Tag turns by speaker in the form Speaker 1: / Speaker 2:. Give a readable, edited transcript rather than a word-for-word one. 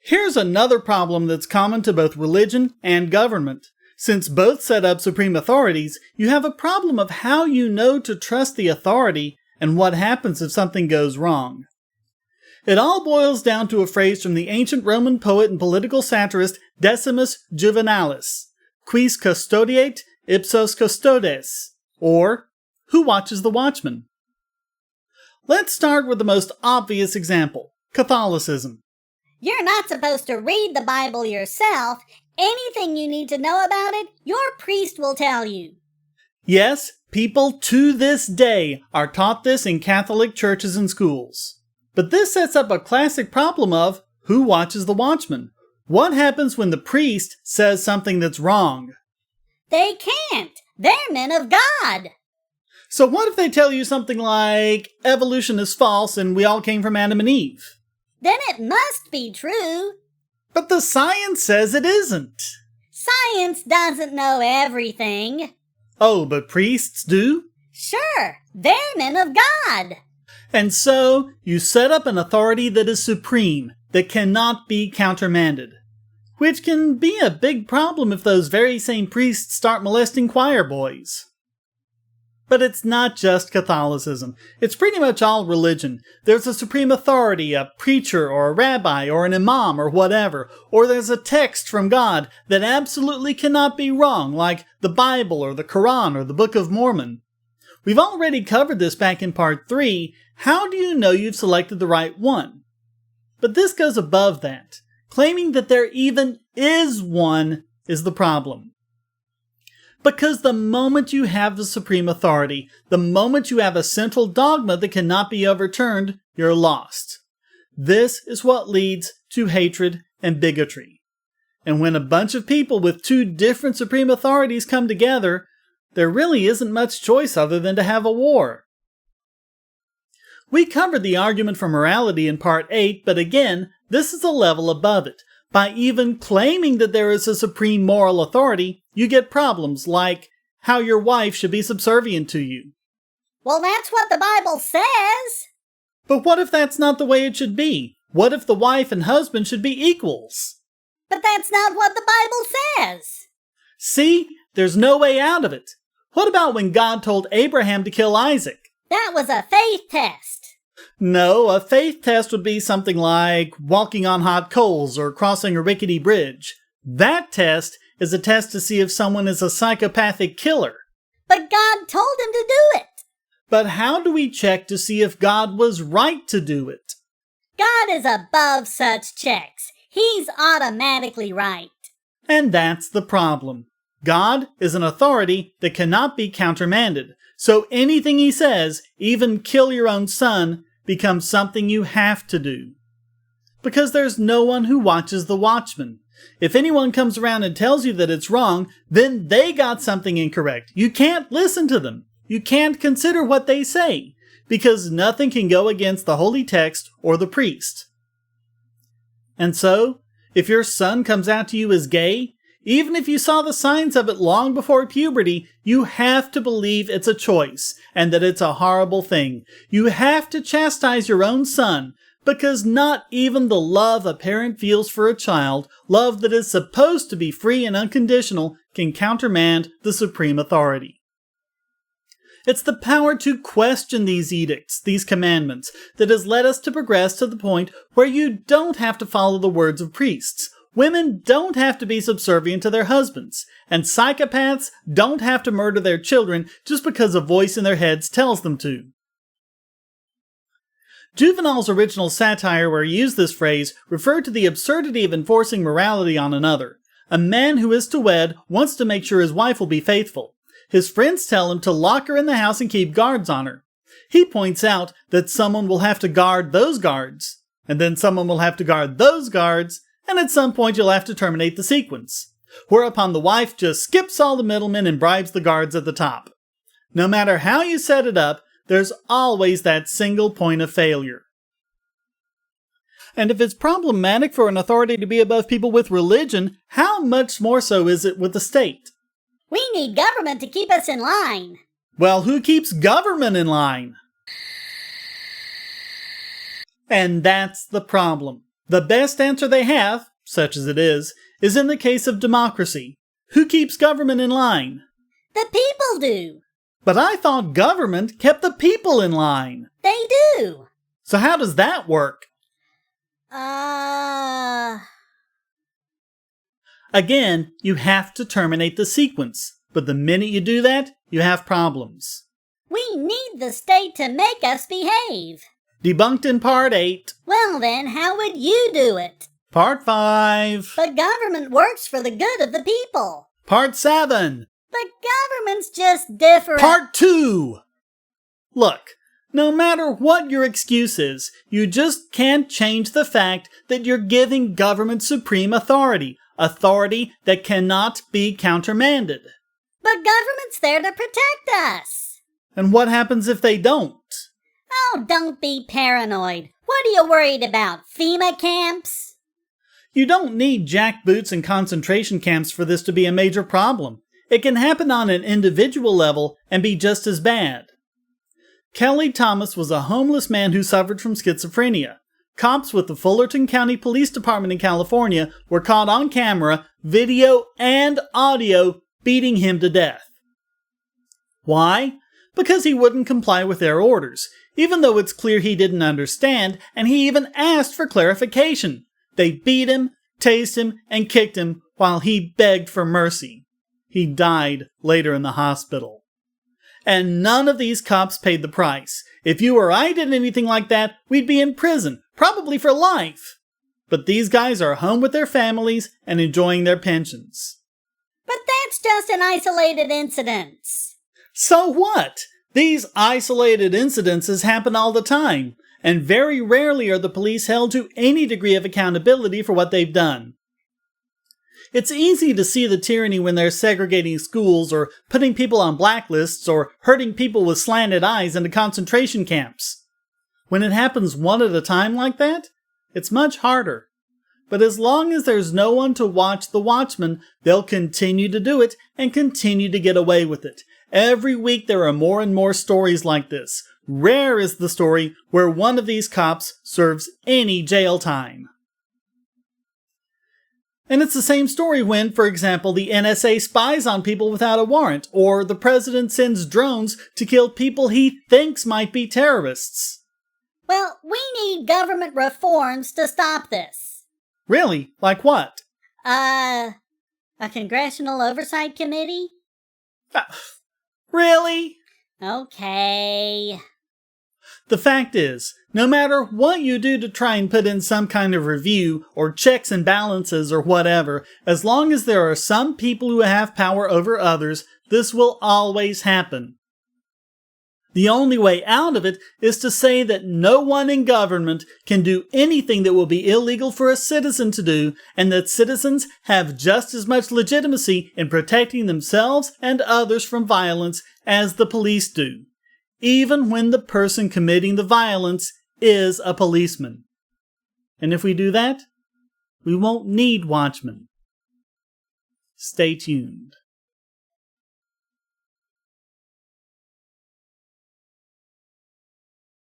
Speaker 1: Here's another problem that's common to both religion and government. Since both set up supreme authorities, you have a problem of how you know to trust the authority and what happens if something goes wrong. It all boils down to a phrase from the ancient Roman poet and political satirist Decimus Juvenalis, quis custodiet ipsos custodes, or who watches the watchman? Let's start with the most obvious example, Catholicism.
Speaker 2: You're not supposed to read the Bible yourself. Anything you need to know about it, your priest will tell you.
Speaker 1: Yes, people to this day are taught this in Catholic churches and schools. But this sets up a classic problem of who watches the watchman? What happens when the priest says something that's wrong?
Speaker 2: They can't. They're men of God.
Speaker 1: So what if they tell you something like evolution is false and we all came from Adam and Eve?
Speaker 2: Then it must be true.
Speaker 1: But the science says it isn't.
Speaker 2: Science doesn't know everything.
Speaker 1: Oh, but priests do?
Speaker 2: Sure, they're men of God.
Speaker 1: And so, you set up an authority that is supreme, that cannot be countermanded. Which can be a big problem if those very same priests start molesting choir boys. But it's not just Catholicism. It's pretty much all religion. There's a supreme authority, a preacher or a rabbi or an imam or whatever. Or there's a text from God that absolutely cannot be wrong, like the Bible or the Quran or the Book of Mormon. We've already covered this back in part 3. How do you know you've selected the right one? But this goes above that. Claiming that there even is one is the problem. Because the moment you have the supreme authority, the moment you have a central dogma that cannot be overturned, you're lost. This is what leads to hatred and bigotry. And when a bunch of people with two different supreme authorities come together, there really isn't much choice other than to have a war. We covered the argument for morality in part 8, but again, this is a level above it. By even claiming that there is a supreme moral authority, you get problems like how your wife should be subservient to you.
Speaker 2: Well, that's what the Bible says.
Speaker 1: But what if that's not the way it should be? What if the wife and husband should be equals?
Speaker 2: But that's not what the Bible says.
Speaker 1: See, there's no way out of it. What about when God told Abraham to kill Isaac?
Speaker 2: That was a faith test.
Speaker 1: No, a faith test would be something like walking on hot coals or crossing a rickety bridge. That test is a test to see if someone is a psychopathic killer.
Speaker 2: But God told him to do it.
Speaker 1: But how do we check to see if God was right to do it?
Speaker 2: God is above such checks. He's automatically right.
Speaker 1: And that's the problem. God is an authority that cannot be countermanded. So anything he says, even kill your own son, becomes something you have to do. Because there's no one who watches the watchman. If anyone comes around and tells you that it's wrong, then they got something incorrect. You can't listen to them. You can't consider what they say, because nothing can go against the holy text or the priest. And so, if your son comes out to you as gay, even if you saw the signs of it long before puberty, you have to believe it's a choice and that it's a horrible thing. You have to chastise your own son because not even the love a parent feels for a child, love that is supposed to be free and unconditional, can countermand the supreme authority. It's the power to question these edicts, these commandments, that has led us to progress to the point where you don't have to follow the words of priests. Women don't have to be subservient to their husbands, and psychopaths don't have to murder their children just because a voice in their heads tells them to. Juvenal's original satire where he used this phrase referred to the absurdity of enforcing morality on another. A man who is to wed wants to make sure his wife will be faithful. His friends tell him to lock her in the house and keep guards on her. He points out that someone will have to guard those guards, and then someone will have to guard those guards, and at some point you'll have to terminate the sequence. Whereupon the wife just skips all the middlemen and bribes the guards at the top. No matter how you set it up, there's always that single point of failure. And if it's problematic for an authority to be above people with religion, how much more so is it with the state?
Speaker 2: We need government to keep us in line.
Speaker 1: Well, who keeps government in line? And that's the problem. The best answer they have, such as it is in the case of democracy. Who keeps government in line?
Speaker 2: The people do.
Speaker 1: But I thought government kept the people in line.
Speaker 2: They do.
Speaker 1: So how does that work? Again, you have to terminate the sequence. But the minute you do that, you have problems.
Speaker 2: We need the state to make us behave.
Speaker 1: Debunked in Part 8.
Speaker 2: Well then, how would you do it?
Speaker 1: Part 5.
Speaker 2: But government works for the good of the people.
Speaker 1: Part 7.
Speaker 2: But government's just different.
Speaker 1: Part 2. Look, no matter what your excuse is, you just can't change the fact that you're giving government supreme authority. Authority that cannot be countermanded.
Speaker 2: But government's there to protect us.
Speaker 1: And what happens if they don't?
Speaker 2: Oh, don't be paranoid. What are you worried about? FEMA camps?
Speaker 1: You don't need jackboots and concentration camps for this to be a major problem. It can happen on an individual level and be just as bad. Kelly Thomas was a homeless man who suffered from schizophrenia. Cops with the Fullerton County Police Department in California were caught on camera, video and audio, beating him to death. Why? Because he wouldn't comply with their orders, even though it's clear he didn't understand, and he even asked for clarification. They beat him, tased him, and kicked him while he begged for mercy. He died later in the hospital. And none of these cops paid the price. If you or I did anything like that, we'd be in prison, probably for life. But these guys are home with their families and enjoying their pensions.
Speaker 2: But that's just an isolated incident.
Speaker 1: So what? These isolated incidences happen all the time, and very rarely are the police held to any degree of accountability for what they've done. It's easy to see the tyranny when they're segregating schools or putting people on blacklists or herding people with slanted eyes into concentration camps. When it happens one at a time like that, it's much harder. But as long as there's no one to watch the Watchmen, they'll continue to do it and continue to get away with it. Every week there are more and more stories like this. Rare is the story where one of these cops serves any jail time. And it's the same story when, for example, the NSA spies on people without a warrant, or the president sends drones to kill people he thinks might be terrorists.
Speaker 2: Well, we need government reforms to stop this.
Speaker 1: Really? Like what?
Speaker 2: A congressional oversight committee?
Speaker 1: Really?
Speaker 2: Okay.
Speaker 1: The fact is, no matter what you do to try and put in some kind of review or checks and balances or whatever, as long as there are some people who have power over others, this will always happen. The only way out of it is to say that no one in government can do anything that will be illegal for a citizen to do, and that citizens have just as much legitimacy in protecting themselves and others from violence as the police do, even when the person committing the violence is a policeman. And if we do that, we won't need Watchmen. Stay tuned.